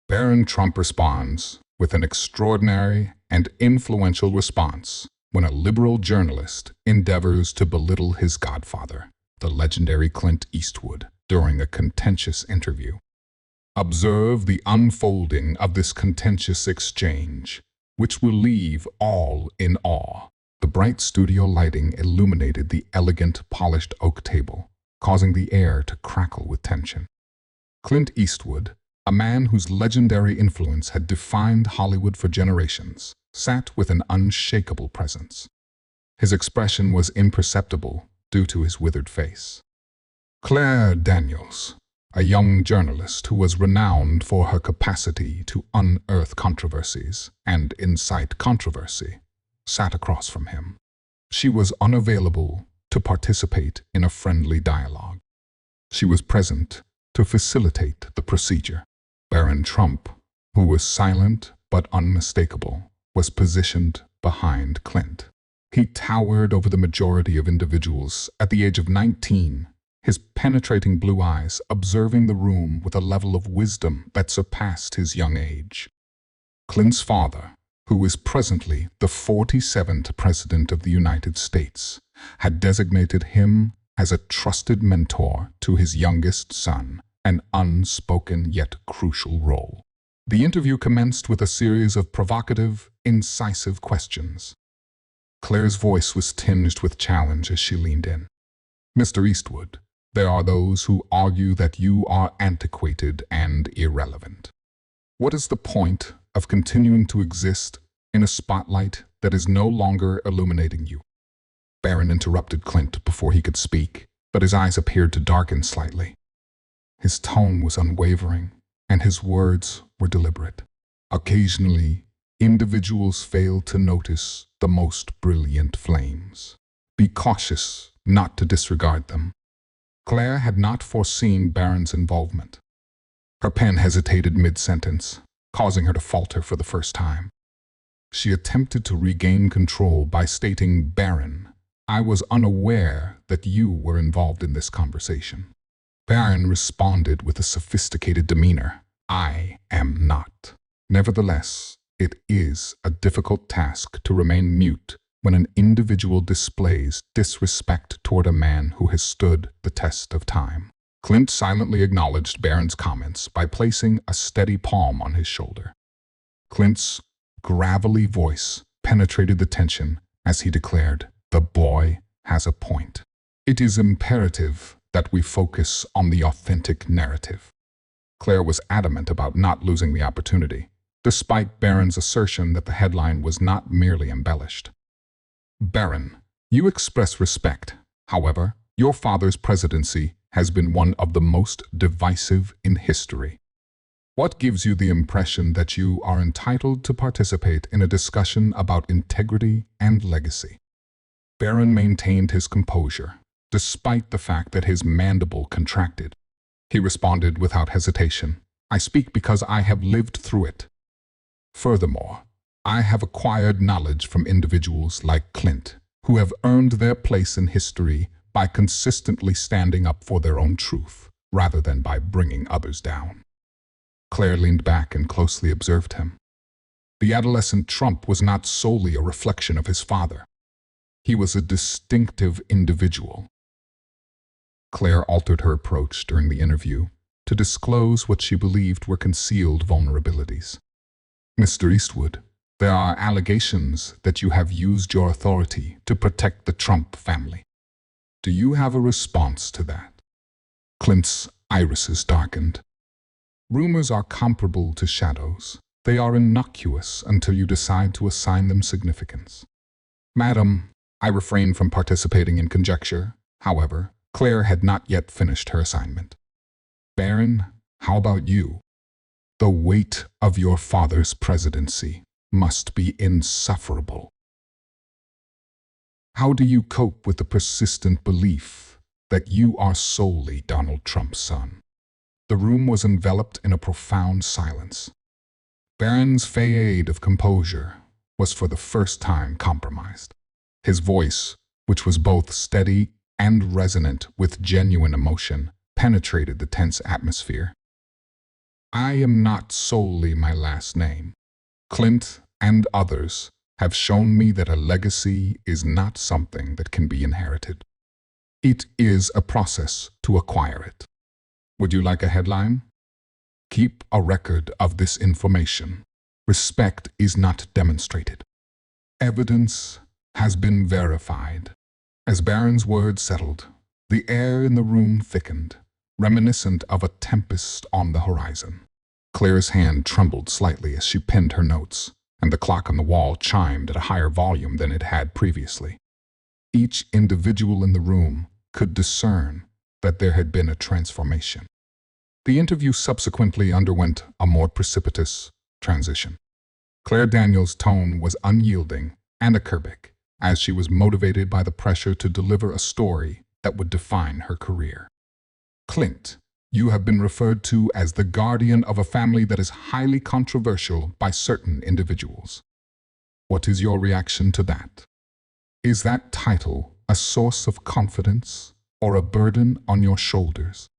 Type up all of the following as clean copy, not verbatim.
Barron Trump responds with an extraordinary and influential response when a liberal journalist endeavors to belittle his godfather, the legendary Clint Eastwood, during a contentious interview. Observe the unfolding of this contentious exchange, which will leave all in awe. The bright studio lighting illuminated the elegant, polished oak table, causing the air to crackle with tension. Clint Eastwood, a man whose legendary influence had defined Hollywood for generations, sat with an unshakable presence. His expression was imperceptible due to his withered face. Claire Daniels, a young journalist who was renowned for her capacity to unearth controversies and incite controversy, sat across from him. She was unavailable to participate in a friendly dialogue. She was present to facilitate the procedure. Barron Trump, who was silent but unmistakable, was positioned behind Clint. He towered over the majority of individuals at the age of 19, his penetrating blue eyes observing the room with a level of wisdom that surpassed his young age. Clint's father, who is presently the 47th President of the United States, had designated him as a trusted mentor to his youngest son, an unspoken yet crucial role. The interview commenced with a series of provocative, incisive questions. Claire's voice was tinged with challenge as she leaned in. "Mr. Eastwood, there are those who argue that you are antiquated and irrelevant. What is the point of continuing to exist in a spotlight that is no longer illuminating you?" Barron interrupted Clint before he could speak, but his eyes appeared to darken slightly. His tone was unwavering, and his words were deliberate. "Occasionally, individuals fail to notice the most brilliant flames. Be cautious not to disregard them." Claire had not foreseen Barron's involvement. Her pen hesitated mid-sentence, causing her to falter for the first time. She attempted to regain control by stating, "Barron, I was unaware that you were involved in this conversation." Barron responded with a sophisticated demeanor, "I am not." Nevertheless, it is a difficult task to remain mute when an individual displays disrespect toward a man who has stood the test of time. Clint silently acknowledged Barron's comments by placing a steady palm on his shoulder. Clint's gravelly voice penetrated the tension as he declared, "The boy has a point. It is imperative that we focus on the authentic narrative." Claire was adamant about not losing the opportunity, despite Barron's assertion that the headline was not merely embellished. "Barron, you express respect. However, your father's presidency has been one of the most divisive in history. What gives you the impression that you are entitled to participate in a discussion about integrity and legacy?" Barron maintained his composure, despite the fact that his mandible contracted. He responded without hesitation, "I speak because I have lived through it. Furthermore, I have acquired knowledge from individuals like Clint, who have earned their place in history by consistently standing up for their own truth, rather than by bringing others down." Claire leaned back and closely observed him. The adolescent Trump was not solely a reflection of his father. He was a distinctive individual. Claire altered her approach during the interview to disclose what she believed were concealed vulnerabilities. "Mr. Eastwood, there are allegations that you have used your authority to protect the Trump family. Do you have a response to that?" Clint's irises darkened. "Rumors are comparable to shadows. They are innocuous until you decide to assign them significance." "Madam, I refrain from participating in conjecture." However, Claire had not yet finished her assignment. "Barron, how about you? The weight of your father's presidency must be insufferable. How do you cope with the persistent belief that you are solely Donald Trump's son?" The room was enveloped in a profound silence. Barron's facade of composure was for the first time compromised. His voice, which was both steady and resonant with genuine emotion, penetrated the tense atmosphere. I am not solely my last name. Clint and others have shown me that a legacy is not something that can be inherited. It is a process to acquire it. Would you like a headline? Keep a record of this information. Respect is not demonstrated. Evidence has been verified. As Barron's words settled, the air in the room thickened, reminiscent of a tempest on the horizon. Claire's hand trembled slightly as she penned her notes, and the clock on the wall chimed at a higher volume than it had previously. Each individual in the room could discern that there had been a transformation. The interview subsequently underwent a more precipitous transition. Claire Daniels' tone was unyielding and acerbic, as she was motivated by the pressure to deliver a story that would define her career. Clint, you have been referred to as the guardian of a family that is highly controversial by certain individuals. What is your reaction to that? Is that title a source of confidence or a burden on your shoulders?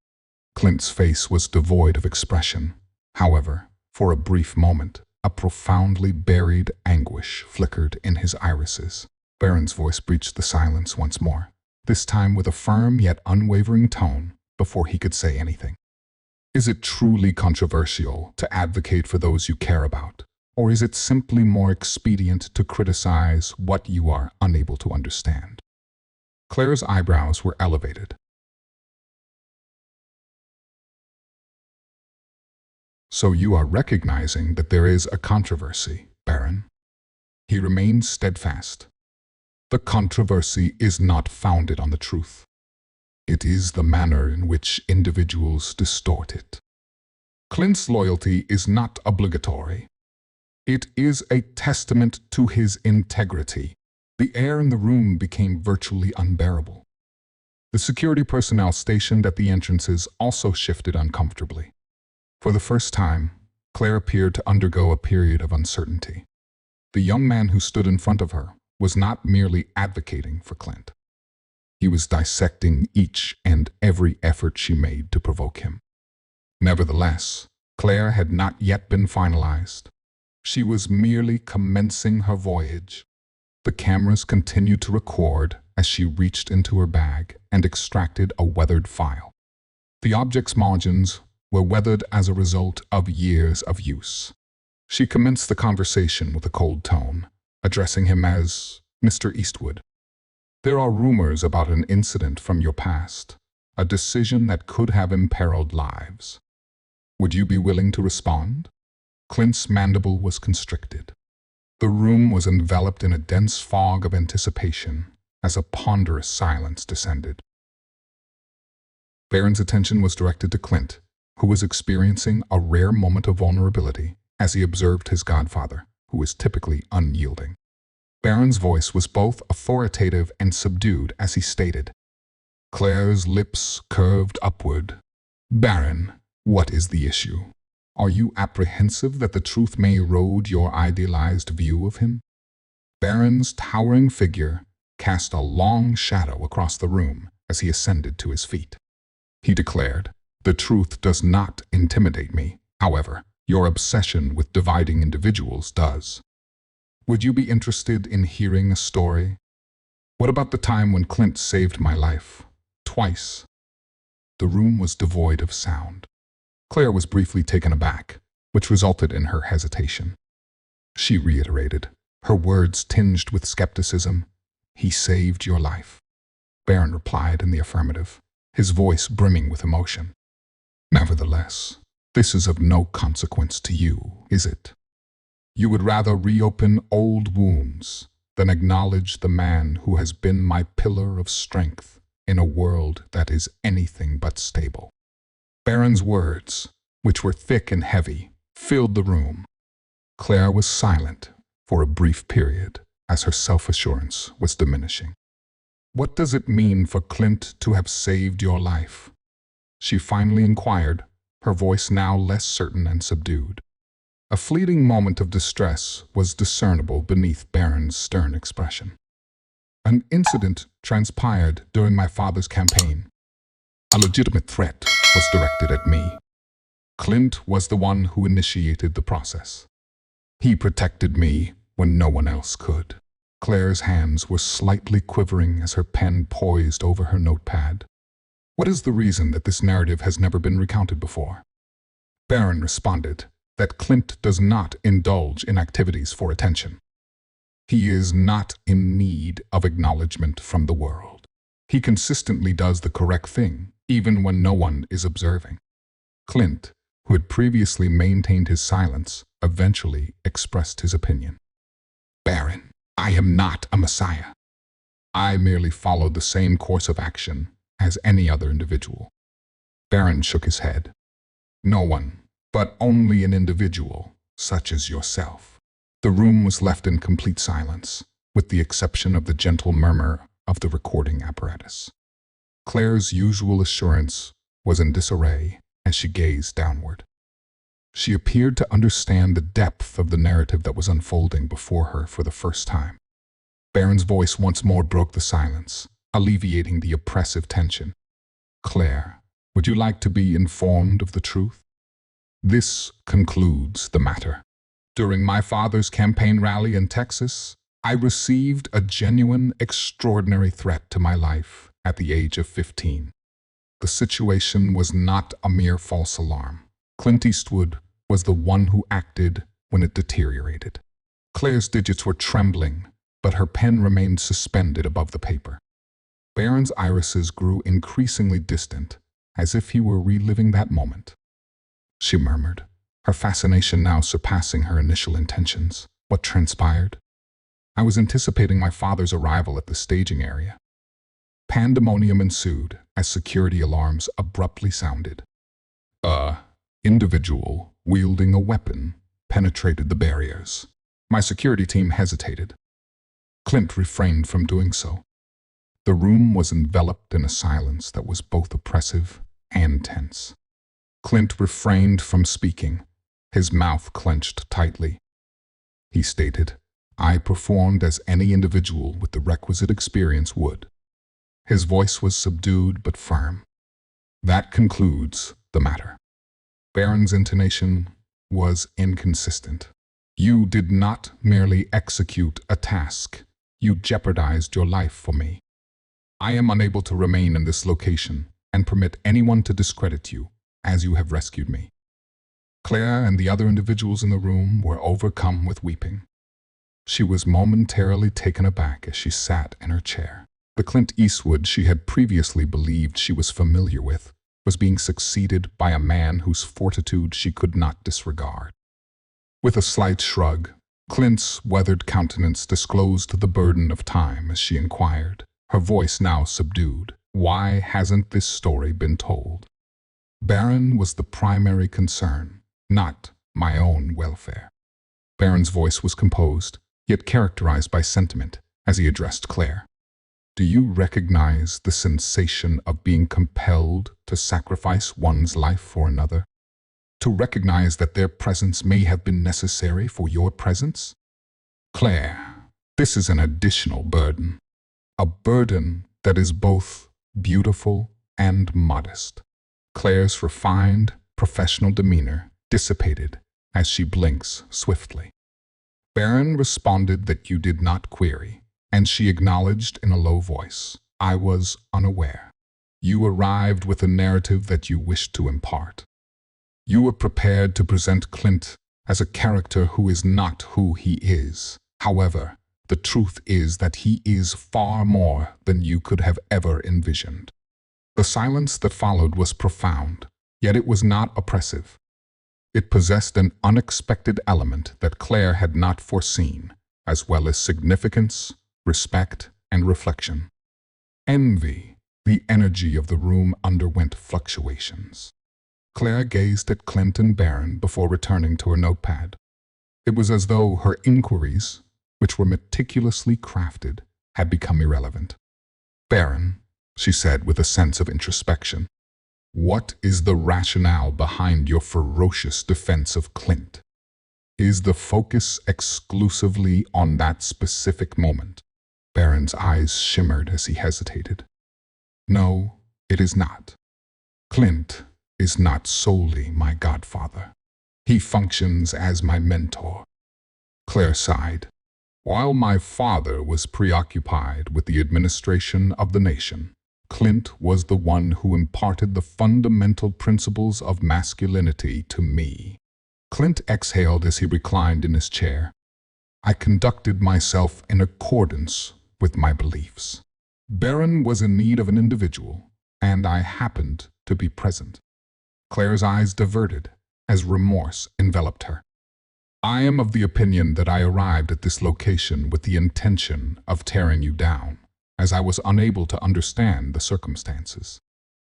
Clint's face was devoid of expression. However, for a brief moment, a profoundly buried anguish flickered in his irises. Barron's voice breached the silence once more, this time with a firm yet unwavering tone before he could say anything. Is it truly controversial to advocate for those you care about, or is it simply more expedient to criticize what you are unable to understand? Claire's eyebrows were elevated. So you are recognizing that there is a controversy, Barron? He remained steadfast. The controversy is not founded on the truth. It is the manner in which individuals distort it. Clint's loyalty is not obligatory. It is a testament to his integrity. The air in the room became virtually unbearable. The security personnel stationed at the entrances also shifted uncomfortably. For the first time, Claire appeared to undergo a period of uncertainty. The young man who stood in front of her was not merely advocating for Clint. He was dissecting each and every effort she made to provoke him. Nevertheless, Claire had not yet been finalized. She was merely commencing her voyage. The cameras continued to record as she reached into her bag and extracted a weathered file. The object's margins were weathered as a result of years of use. She commenced the conversation with a cold tone, addressing him as Mr. Eastwood. There are rumors about an incident from your past, a decision that could have imperiled lives. Would you be willing to respond? Clint's mandible was constricted. The room was enveloped in a dense fog of anticipation as a ponderous silence descended. Barron's attention was directed to Clint, who was experiencing a rare moment of vulnerability as he observed his godfather, who was typically unyielding. Barron's voice was both authoritative and subdued as he stated. Claire's lips curved upward. Barron, what is the issue? Are you apprehensive that the truth may erode your idealized view of him? Barron's towering figure cast a long shadow across the room as he ascended to his feet. He declared, the truth does not intimidate me. However, your obsession with dividing individuals does. Would you be interested in hearing a story? What about the time when Clint saved my life? Twice. The room was devoid of sound. Claire was briefly taken aback, which resulted in her hesitation. She reiterated, her words tinged with skepticism. He saved your life. Barron replied in the affirmative, his voice brimming with emotion. Nevertheless, this is of no consequence to you, is it? You would rather reopen old wounds than acknowledge the man who has been my pillar of strength in a world that is anything but stable. Barron's words, which were thick and heavy, filled the room. Claire was silent for a brief period as her self-assurance was diminishing. What does it mean for Clint to have saved your life? She finally inquired, her voice now less certain and subdued. A fleeting moment of distress was discernible beneath Barron's stern expression. An incident transpired during my father's campaign. A legitimate threat was directed at me. Clint was the one who initiated the process. He protected me when no one else could. Claire's hands were slightly quivering as her pen poised over her notepad. What is the reason that this narrative has never been recounted before? Barron responded that Clint does not indulge in activities for attention. He is not in need of acknowledgement from the world. He consistently does the correct thing, even when no one is observing. Clint, who had previously maintained his silence, eventually expressed his opinion. Barron, I am not a messiah. I merely followed the same course of action as any other individual. Barron shook his head. No one, but only an individual, such as yourself. The room was left in complete silence, with the exception of the gentle murmur of the recording apparatus. Claire's usual assurance was in disarray as she gazed downward. She appeared to understand the depth of the narrative that was unfolding before her for the first time. Barron's voice once more broke the silence, alleviating the oppressive tension. Claire, would you like to be informed of the truth? This concludes the matter. During my father's campaign rally in Texas, I received a genuine, extraordinary threat to my life at the age of 15. The situation was not a mere false alarm. Clint Eastwood was the one who acted when it deteriorated. Claire's digits were trembling, but her pen remained suspended above the paper. Barron's irises grew increasingly distant, as if he were reliving that moment. She murmured, her fascination now surpassing her initial intentions. What transpired? I was anticipating my father's arrival at the staging area. Pandemonium ensued as security alarms abruptly sounded. A individual wielding a weapon penetrated the barriers. My security team hesitated. Clint refrained from doing so. The room was enveloped in a silence that was both oppressive and tense. Clint refrained from speaking, his mouth clenched tightly. He stated, I performed as any individual with the requisite experience would. His voice was subdued but firm. That concludes the matter. Barron's intonation was inconsistent. You did not merely execute a task. You jeopardized your life for me. I am unable to remain in this location and permit anyone to discredit you, as you have rescued me. Claire and the other individuals in the room were overcome with weeping. She was momentarily taken aback as she sat in her chair. The Clint Eastwood she had previously believed she was familiar with was being succeeded by a man whose fortitude she could not disregard. With a slight shrug, Clint's weathered countenance disclosed the burden of time as she inquired, her voice now subdued. Why hasn't this story been told? Barron was the primary concern, not my own welfare. Barron's voice was composed, yet characterized by sentiment, as he addressed Claire. Do you recognize the sensation of being compelled to sacrifice one's life for another? To recognize that their presence may have been necessary for your presence? Claire, this is an additional burden. A burden that is both beautiful and modest. Claire's refined, professional demeanor dissipated as she blinks swiftly. Barron responded that you did not query, and she acknowledged in a low voice, I was unaware. You arrived with a narrative that you wished to impart. You were prepared to present Clint as a character who is not who he is. However, the truth is that he is far more than you could have ever envisioned. The silence that followed was profound, yet it was not oppressive. It possessed an unexpected element that Claire had not foreseen, as well as significance, respect, and reflection. Envy, the energy of the room underwent fluctuations. Claire gazed at Clint and Barron before returning to her notepad. It was as though her inquiries, which were meticulously crafted, had become irrelevant. Barron, she said with a sense of introspection, what is the rationale behind your ferocious defense of Clint? Is the focus exclusively on that specific moment? Barron's eyes shimmered as he hesitated. No, it is not. Clint is not solely my godfather. He functions as my mentor." Claire sighed. While my father was preoccupied with the administration of the nation, Clint was the one who imparted the fundamental principles of masculinity to me. Clint exhaled as he reclined in his chair. "I conducted myself in accordance with my beliefs. Barron was in need of an individual, and I happened to be present." Claire's eyes diverted as remorse enveloped her. "I am of the opinion that I arrived at this location with the intention of tearing you down, as I was unable to understand the circumstances.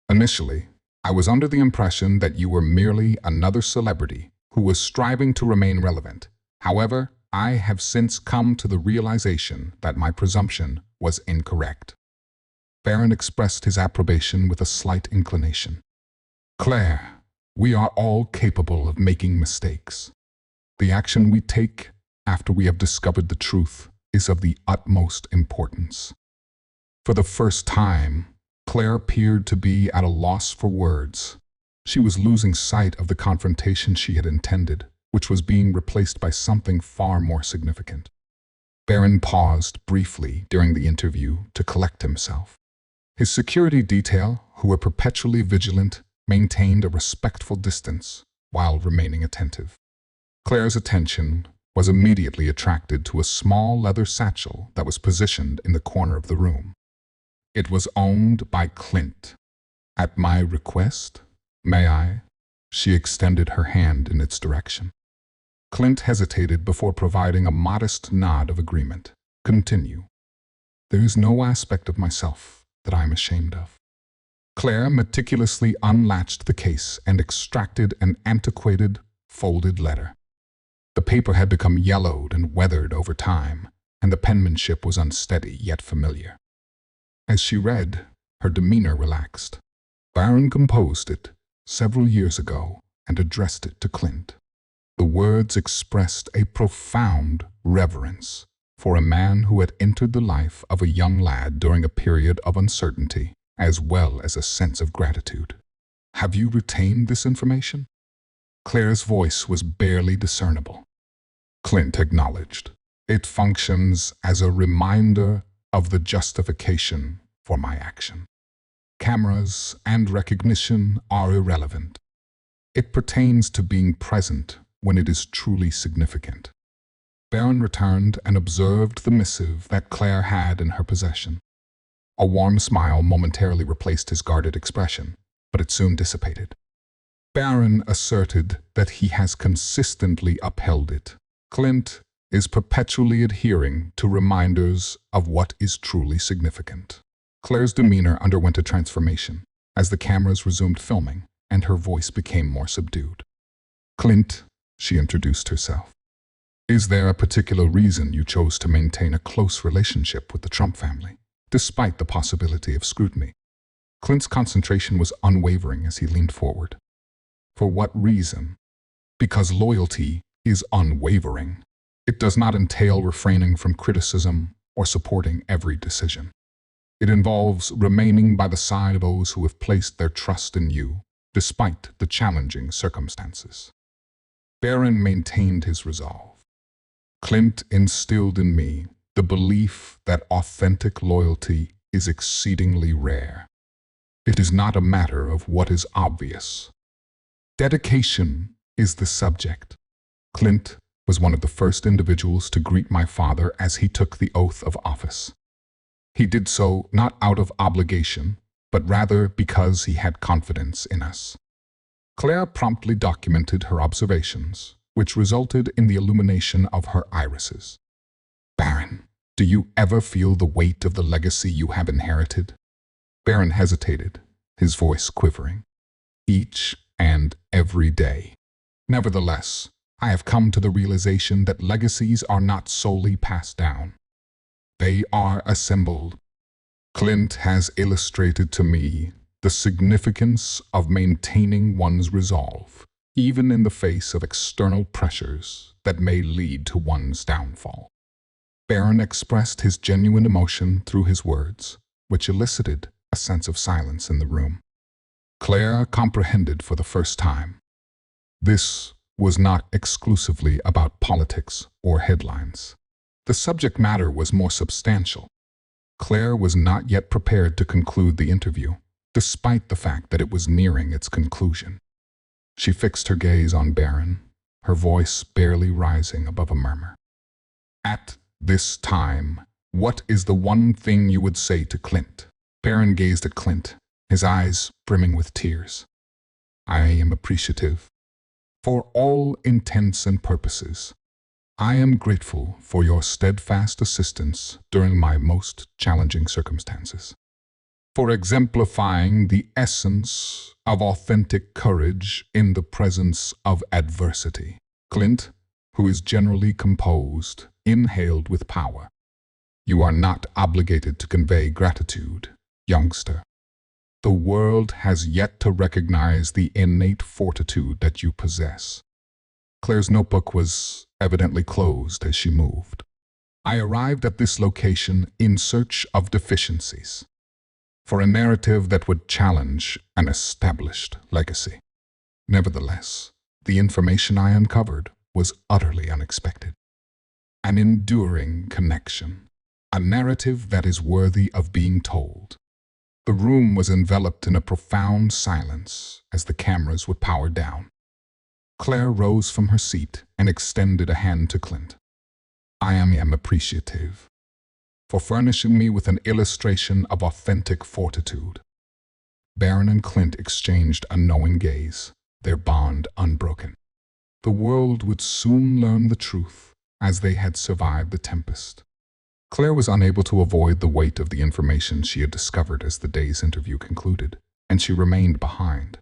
Initially, I was under the impression that you were merely another celebrity who was striving to remain relevant. However, I have since come to the realization that my presumption was incorrect." Barron expressed his approbation with a slight inclination. "Claire, we are all capable of making mistakes. The action we take after we have discovered the truth is of the utmost importance." For the first time, Claire appeared to be at a loss for words. She was losing sight of the confrontation she had intended, which was being replaced by something far more significant. Barron paused briefly during the interview to collect himself. His security detail, who were perpetually vigilant, maintained a respectful distance while remaining attentive. Claire's attention was immediately attracted to a small leather satchel that was positioned in the corner of the room. It was owned by Clint. "At my request, may I?" She extended her hand in its direction. Clint hesitated before providing a modest nod of agreement. "Continue." "There is no aspect of myself that I am ashamed of." Claire meticulously unlatched the case and extracted an antiquated, folded letter. The paper had become yellowed and weathered over time, and the penmanship was unsteady yet familiar. As she read, her demeanor relaxed. "Barron composed it several years ago and addressed it to Clint." The words expressed a profound reverence for a man who had entered the life of a young lad during a period of uncertainty, as well as a sense of gratitude. "Have you retained this information?" Claire's voice was barely discernible. Clint acknowledged. "It functions as a reminder of the justification for my action. Cameras and recognition are irrelevant. It pertains to being present when it is truly significant." Barron returned and observed the missive that Claire had in her possession. A warm smile momentarily replaced his guarded expression, but it soon dissipated. "Barron asserted that he has consistently upheld it. Clint is perpetually adhering to reminders of what is truly significant." Claire's demeanor underwent a transformation as the cameras resumed filming and her voice became more subdued. "Clint," she introduced herself, "is there a particular reason you chose to maintain a close relationship with the Trump family, despite the possibility of scrutiny?" Clint's concentration was unwavering as he leaned forward. "For what reason? Because loyalty is unwavering. It does not entail refraining from criticism or supporting every decision. It involves remaining by the side of those who have placed their trust in you, despite the challenging circumstances." Barron maintained his resolve. "Clint instilled in me the belief that authentic loyalty is exceedingly rare. It is not a matter of what is obvious. Dedication is the subject." Clint was one of the first individuals to greet my father as he took the oath of office. He did so not out of obligation, but rather because he had confidence in us. Claire promptly documented her observations, which resulted in the illumination of her irises. "Barron, do you ever feel the weight of the legacy you have inherited?" Barron hesitated, his voice quivering. "Each and every day. Nevertheless, I have come to the realization that legacies are not solely passed down. They are assembled. Clint has illustrated to me the significance of maintaining one's resolve, even in the face of external pressures that may lead to one's downfall." Barron expressed his genuine emotion through his words, which elicited a sense of silence in the room. Claire comprehended for the first time. This was not exclusively about politics or headlines. The subject matter was more substantial. Claire was not yet prepared to conclude the interview, despite the fact that it was nearing its conclusion. She fixed her gaze on Barron, her voice barely rising above a murmur. At this time, what is the one thing you would say to Clint? Barron gazed at Clint, his eyes brimming with tears. I am appreciative. For all intents and purposes, I am grateful for your steadfast assistance during my most challenging circumstances, for exemplifying the essence of authentic courage in the presence of adversity. Clint, who is generally composed, inhaled with power. You are not obligated to convey gratitude, youngster. The world has yet to recognize the innate fortitude that you possess. Claire's notebook was evidently closed as she moved. I arrived at this location in search of deficiencies, for a narrative that would challenge an established legacy. Nevertheless, the information I uncovered was utterly unexpected. An enduring connection, a narrative that is worthy of being told. The room was enveloped in a profound silence as the cameras were powered down. Claire rose from her seat and extended a hand to Clint. I am appreciative for furnishing me with an illustration of authentic fortitude. Barron and Clint exchanged a knowing gaze, their bond unbroken. The world would soon learn the truth, as they had survived the tempest. Claire was unable to avoid the weight of the information she had discovered as the day's interview concluded, and she remained behind.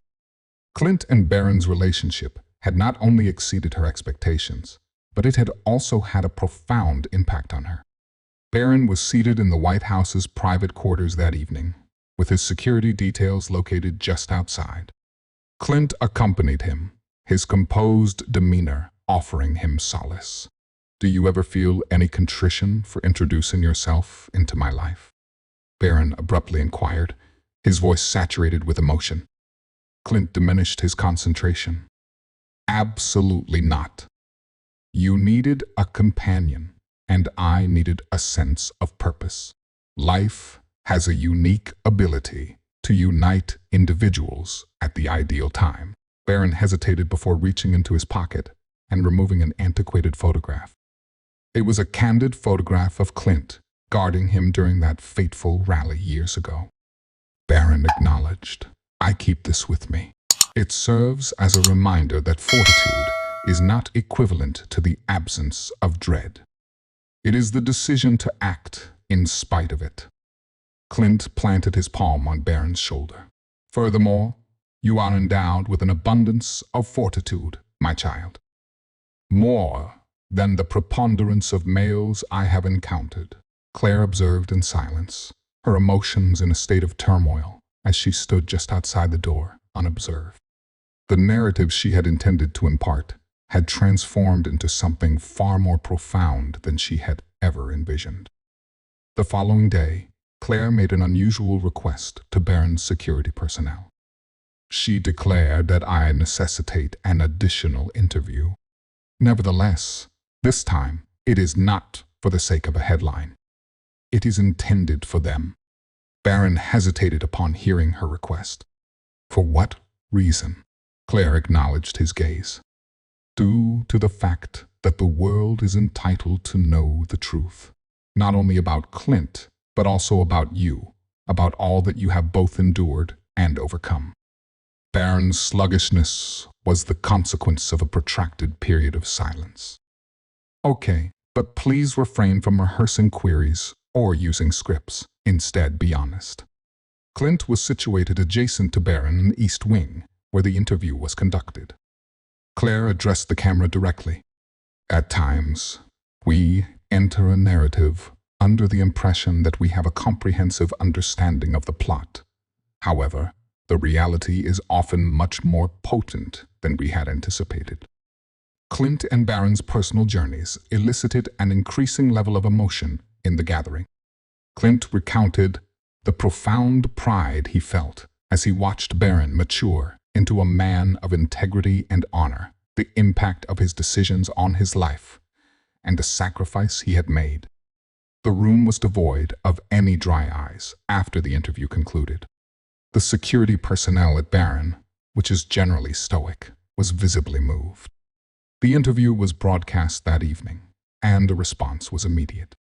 Clint and Barron's relationship had not only exceeded her expectations, but it had also had a profound impact on her. Barron was seated in the White House's private quarters that evening, with his security details located just outside. Clint accompanied him, his composed demeanor offering him solace. Do you ever feel any contrition for introducing yourself into my life? Barron abruptly inquired, his voice saturated with emotion. Clint diminished his concentration. Absolutely not. You needed a companion, and I needed a sense of purpose. Life has a unique ability to unite individuals at the ideal time. Barron hesitated before reaching into his pocket and removing an antiquated photograph. It was a candid photograph of Clint guarding him during that fateful rally years ago. Barron acknowledged, I keep this with me. It serves as a reminder that fortitude is not equivalent to the absence of dread. It is the decision to act in spite of it. Clint planted his palm on Barron's shoulder. Furthermore, you are endowed with an abundance of fortitude, my child. More than the preponderance of males I have encountered. Claire observed in silence, her emotions in a state of turmoil as she stood just outside the door, unobserved. The narrative she had intended to impart had transformed into something far more profound than she had ever envisioned. The following day, Claire made an unusual request to Barron's security personnel. She declared that I necessitate an additional interview. Nevertheless, this time, it is not for the sake of a headline. It is intended for them. Barron hesitated upon hearing her request. For what reason? Claire acknowledged his gaze. Due to the fact that the world is entitled to know the truth, not only about Clint, but also about you, about all that you have both endured and overcome. Barron's sluggishness was the consequence of a protracted period of silence. Okay, but please refrain from rehearsing queries or using scripts. Instead, be honest. Clint was situated adjacent to Barron in the East Wing, where the interview was conducted. Claire addressed the camera directly. At times, we enter a narrative under the impression that we have a comprehensive understanding of the plot. However, the reality is often much more potent than we had anticipated. Clint and Barron's personal journeys elicited an increasing level of emotion in the gathering. Clint recounted the profound pride he felt as he watched Barron mature into a man of integrity and honor, the impact of his decisions on his life, and the sacrifice he had made. The room was devoid of any dry eyes after the interview concluded. The security personnel at Barron, which is generally stoic, was visibly moved. The interview was broadcast that evening, and the response was immediate.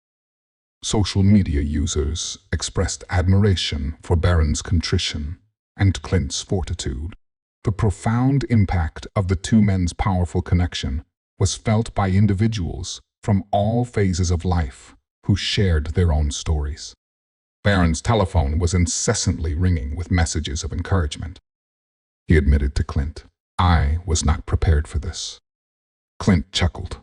Social media users expressed admiration for Barron's contrition and Clint's fortitude. The profound impact of the two men's powerful connection was felt by individuals from all phases of life who shared their own stories. Barron's telephone was incessantly ringing with messages of encouragement. He admitted to Clint, "I was not prepared for this." Clint chuckled.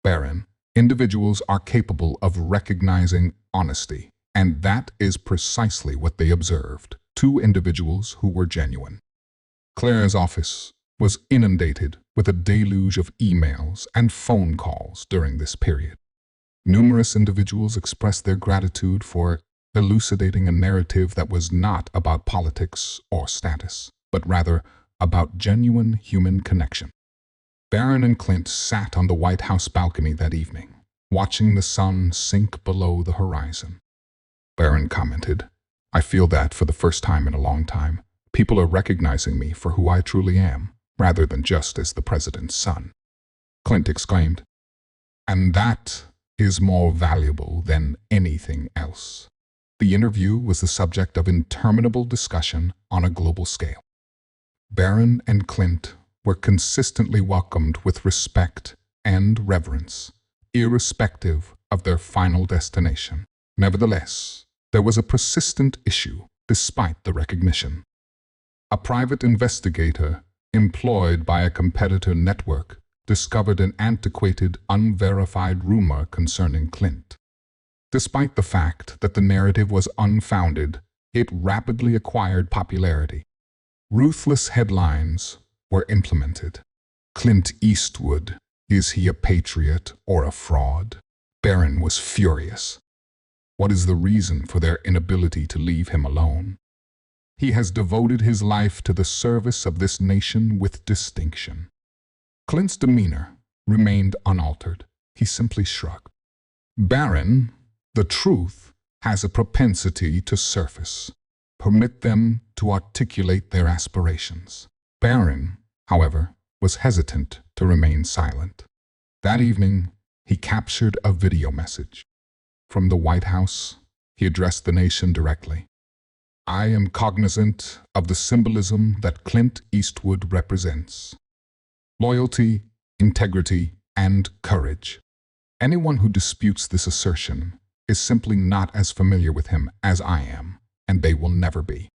"Barron, individuals are capable of recognizing honesty, and that is precisely what they observed, two individuals who were genuine." Claire's office was inundated with a deluge of emails and phone calls during this period. Numerous individuals expressed their gratitude for elucidating a narrative that was not about politics or status, but rather about genuine human connection. Barron and Clint sat on the White House balcony that evening, watching the sun sink below the horizon. Barron commented, "I feel that for the first time in a long time, people are recognizing me for who I truly am, rather than just as the president's son." Clint exclaimed, "And that is more valuable than anything else." The interview was the subject of interminable discussion on a global scale. Barron and Clint were consistently welcomed with respect and reverence, irrespective of their final destination. Nevertheless, there was a persistent issue despite the recognition. A private investigator employed by a competitor network discovered an antiquated, unverified rumor concerning Clint. Despite the fact that the narrative was unfounded, it rapidly acquired popularity. Ruthless headlines were implemented. "Clint Eastwood, is he a patriot or a fraud?" Barron was furious. "What is the reason for their inability to leave him alone? He has devoted his life to the service of this nation with distinction." Clint's demeanor remained unaltered. He simply shrugged. "Barron, the truth has a propensity to surface. Permit them to articulate their aspirations." Barron, however, was hesitant to remain silent. That evening, he captured a video message. From the White House, he addressed the nation directly. "I am cognizant of the symbolism that Clint Eastwood represents. Loyalty, integrity, and courage. Anyone who disputes this assertion is simply not as familiar with him as I am, and they will never be."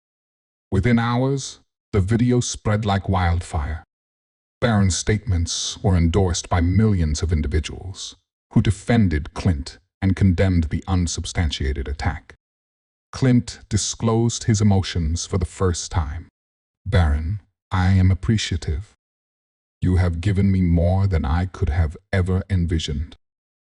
Within hours, the video spread like wildfire. Barron's statements were endorsed by millions of individuals who defended Clint and condemned the unsubstantiated attack. Clint disclosed his emotions for the first time. "Barron, I am appreciative. You have given me more than I could have ever envisioned."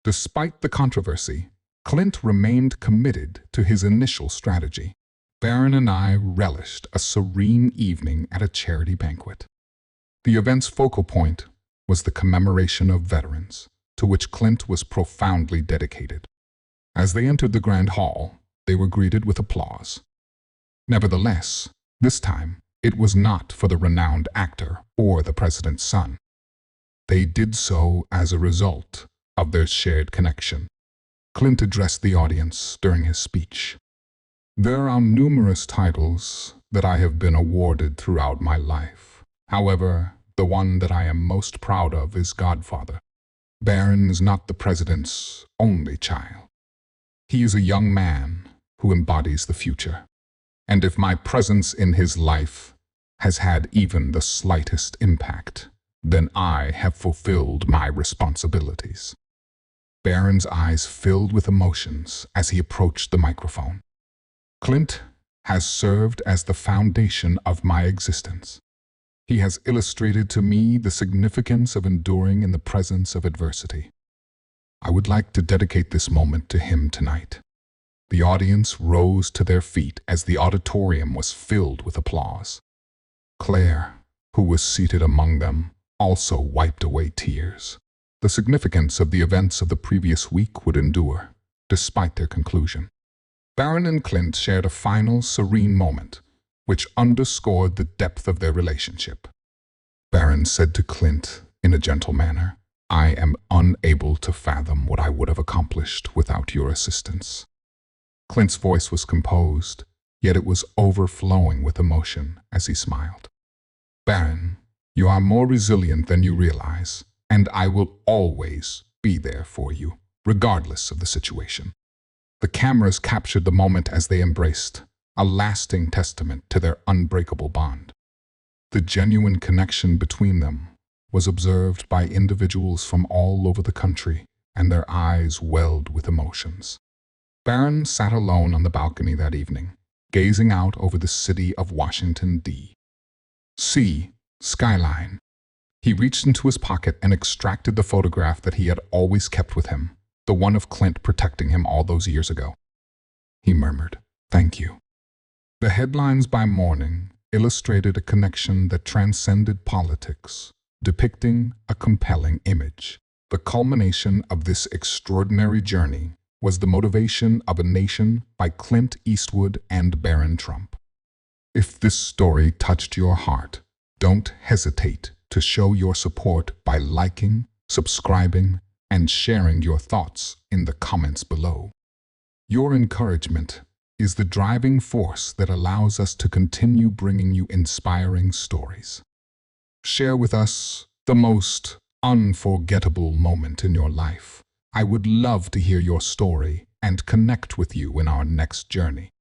Despite the controversy, Clint remained committed to his initial strategy. "Barron and I relished a serene evening at a charity banquet. The event's focal point was the commemoration of veterans, to which Clint was profoundly dedicated. As they entered the grand hall, they were greeted with applause. Nevertheless, this time, it was not for the renowned actor or the president's son. They did so as a result of their shared connection. Clint addressed the audience during his speech. "There are numerous titles that I have been awarded throughout my life. However, the one that I am most proud of is godfather. Barron is not the president's only child. He is a young man who embodies the future. And if my presence in his life has had even the slightest impact, then I have fulfilled my responsibilities." Barron's eyes filled with emotions as he approached the microphone. "Clint has served as the foundation of my existence. He has illustrated to me the significance of enduring in the presence of adversity. I would like to dedicate this moment to him tonight." The audience rose to their feet as the auditorium was filled with applause. Claire, who was seated among them, also wiped away tears. The significance of the events of the previous week would endure, despite their conclusion. Barron and Clint shared a final, serene moment, which underscored the depth of their relationship. Barron said to Clint, in a gentle manner, "I am unable to fathom what I would have accomplished without your assistance." Clint's voice was composed, yet it was overflowing with emotion as he smiled. "Barron, you are more resilient than you realize, and I will always be there for you, regardless of the situation." The cameras captured the moment as they embraced, a lasting testament to their unbreakable bond. The genuine connection between them was observed by individuals from all over the country, and their eyes welled with emotions. Barron sat alone on the balcony that evening, gazing out over the city of Washington, D.C. skyline. He reached into his pocket and extracted the photograph that he had always kept with him, the one of Clint protecting him all those years ago. He murmured, "Thank you." The headlines by morning illustrated a connection that transcended politics, depicting a compelling image. The culmination of this extraordinary journey was The Motivation of a Nation by Clint Eastwood and Barron Trump. If this story touched your heart, don't hesitate to show your support by liking, subscribing, and sharing your thoughts in the comments below. Your encouragement is the driving force that allows us to continue bringing you inspiring stories. Share with us the most unforgettable moment in your life. I would love to hear your story and connect with you in our next journey.